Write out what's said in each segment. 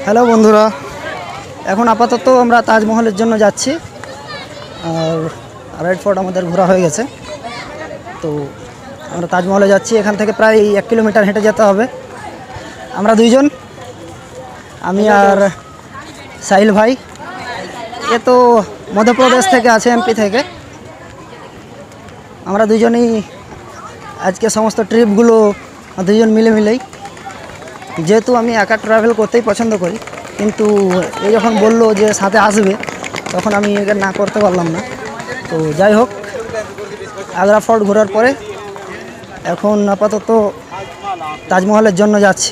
Hello বন্ধুরা, এখন আপাতত আমরা তাজমহলের জন্য যাচ্ছি। আর রেড ফোর্ট আমাদের ঘোরা হয়ে গেছে, তো আমরা তাজমহলে যাচ্ছি। এখান থেকে প্রায় 1 কিলোমিটার হেঁটে যেতে হবে। আমরা দুইজন, আমি আর সাহিল ভাই। এ তো মধ্যপ্রদেশ থেকে আছে, এমপি থেকে। আমরা দুজনেই আজকে সমস্ত ট্রিপগুলো দুজন মিলেই, যেহেতু আমি একা ট্রাভেল করতেই পছন্দ করি, কিন্তু এই যখন বললো যে সাথে আসবে, তখন আমি একে না করতে পারলাম না। তো যাই হোক, আগ্রা ফোর্ট ঘোরার পরে এখন আপাতত তাজমহলের জন্য যাচ্ছি।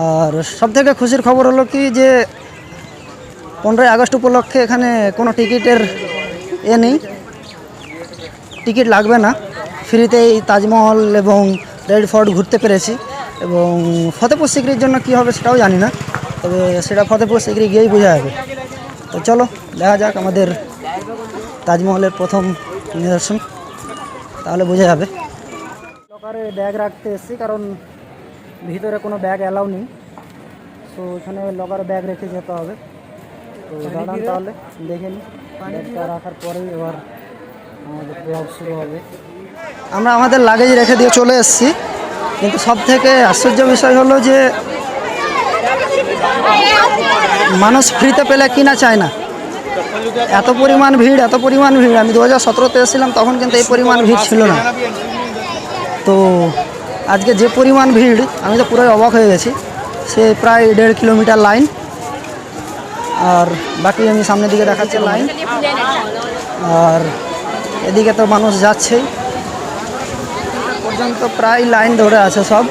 আর সবথেকে খুশির খবর হলো কি যে 15ই আগস্ট উপলক্ষে এখানে কোনো টিকিটের নেই, টিকিট লাগবে না, ফ্রিতেই তাজমহল এবং রেড ফোর্ট ঘুরতে পেরেছি। এবং ফতেপুর সিকরির জন্য কী হবে সেটাও জানি না, তবে সেটা ফতেপুর সিকরি গিয়েই বোঝা যাবে। তো চলো দেখা যাক আমাদের তাজমহলের প্রথম নিদর্শন, তাহলে বোঝা যাবে। লকারে ব্যাগ রাখতে এসেছি, কারণ ভিতরে কোনো ব্যাগ অ্যালাউ নেই। তো এখানে লকারে ব্যাগ রেখে যেতে হবে। তো দাঁড়ান, তাহলে দেখে নিই। ব্যাগটা রাখার পরেই এবার আমাদের ব্লগ শুরু হবে। আমরা আমাদের লাগেজ রেখে দিয়ে চলে এসেছি, কিন্তু সব থেকে আশ্চর্য বিষয় হলো যে মানুষ ফ্রিতে পেলে কিনা চায় না। এত পরিমাণ ভিড়। আমি 2017-তে এসেছিলাম, তখন কিন্তু এই পরিমাণ ভিড় ছিল না। তো আজকে যে পরিমাণ ভিড়, আমি তো পুরোই অবাক হয়ে গেছি। সে প্রায় 1.5 কিলোমিটার লাইন, আর বাকি আমি সামনের দিকে দেখাচ্ছি লাইন। আর এদিকে তো মানুষ যাচ্ছেই, পর্যন্ত প্রায় লাইন ধরে আছে সব।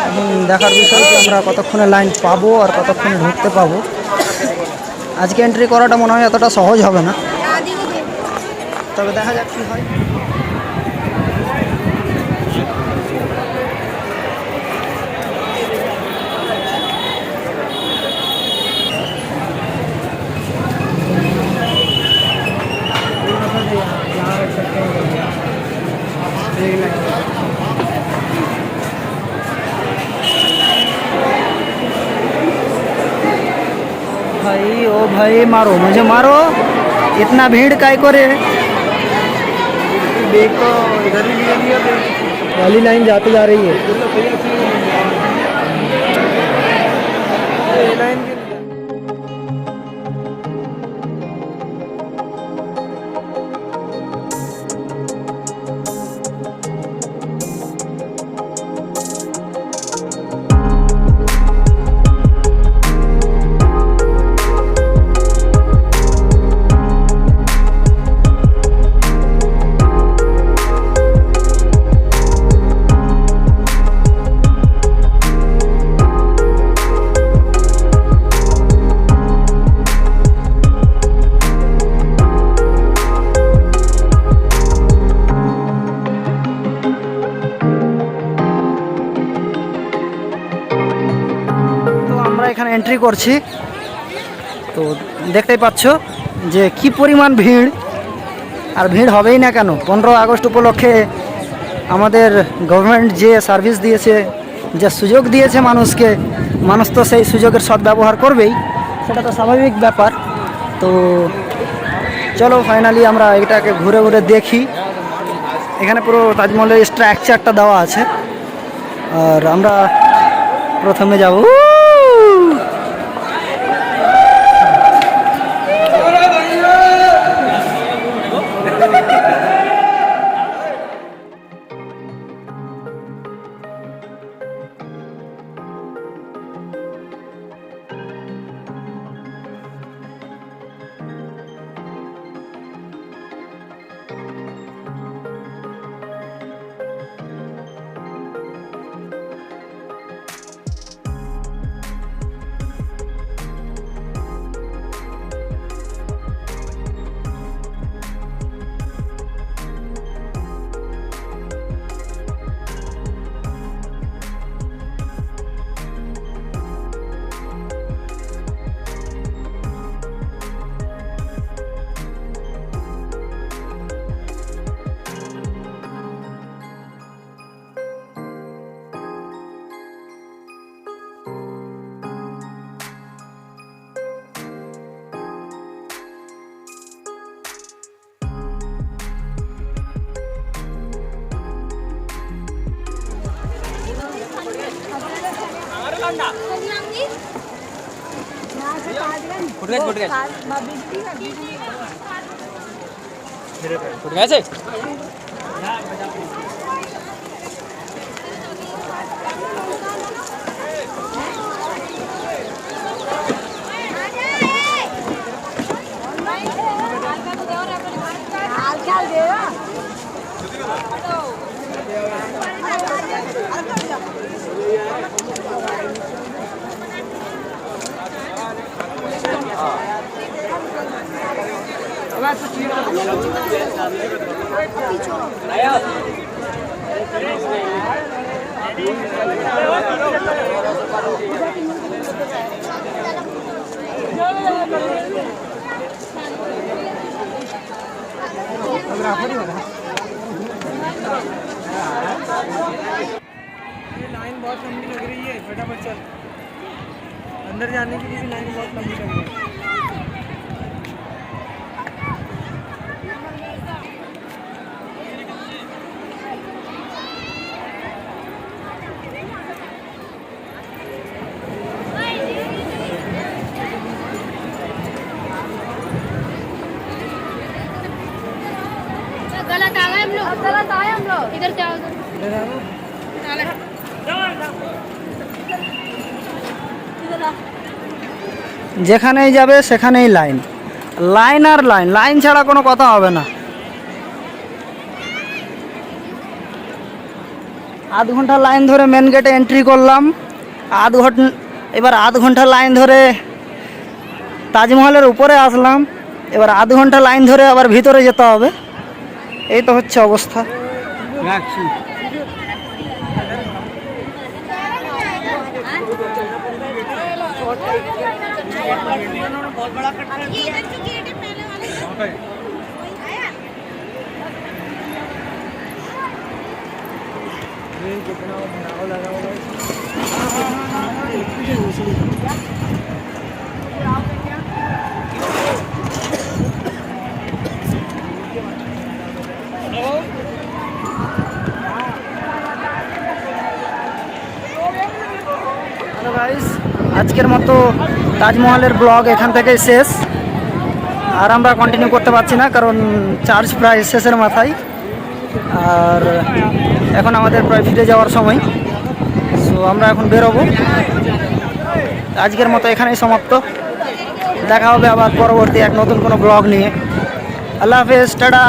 এবং দেখার বিষয় যে আমরা কতক্ষণে লাইন পাবো আর কতক্ষণে ঢুকতে পাবো। আজকে এন্ট্রি করাটা মনে হয় এতটা সহজ হবে না, তবে দেখা যাক কী হয়। भाई ओ भाई, मारो मुझे, मारो। इतना भीड़ काय करे। बैग तो इधर ही लिया वाली लाइन जाती जा रही है। এখানে এন্ট্রি করছি, তো দেখতেই পাচ্ছ যে কি পরিমাণ ভিড়। আর ভিড় হবেই না কেন, 15 আগস্ট উপলক্ষে আমাদের গভর্নমেন্ট যে সার্ভিস দিয়েছে, যে সুযোগ দিয়েছে মানুষকে, মানুষ তো সেই সুযোগের সদ্ব্যবহার করবেই, সেটা তো স্বাভাবিক ব্যাপার। তো চলো ফাইনালি আমরা এটাকে ঘুরে ঘুরে দেখি। এখানে পুরো তাজমহলের স্ট্রাকচারটা দেওয়া আছে, আর আমরা প্রথমে যাব। ফুট গেছে लाइन बहुत लंबी लग रही है, फटाफट चल। अंदर जाने के लिए भी लाइन बहुत लंबी लग रही है। गलत आ गए हम लोग, गलत आए हम लोग। इधर जाओ, যেখানেই যাবে সেখানেই লাইন, লাইন আর লাইন, লাইন ছাড়া কোনো কথা হবে না। আধ ঘন্টা লাইন ধরে মেন গেটে এন্ট্রি করলাম, এবার আধ ঘন্টা লাইন ধরে তাজমহলের উপরে আসলাম, এবার আধ ঘন্টা লাইন ধরে আবার ভিতরে যেতে হবে। এই তো হচ্ছে অবস্থা। রাখছি। बहुत बड़ा कट कितना बनाओ लगा होगा। হ্যালো গাইস, আজকের মতো তাজমহলের ব্লগ এখান থেকেই শেষ। আর আমরা কন্টিনিউ করতে পারছি না, কারণ চার্জ প্রায় শেষের মাথায়। আর এখন আমাদের প্রায় ফিরে যাওয়ার সময়, সো আমরা এখন বেরোবো। আজকের মতো এখানেই সমাপ্ত। দেখা হবে আবার পরবর্তী এক নতুন কোনো ব্লগ নিয়ে। আল্লাহ হাফেজ, টাটা।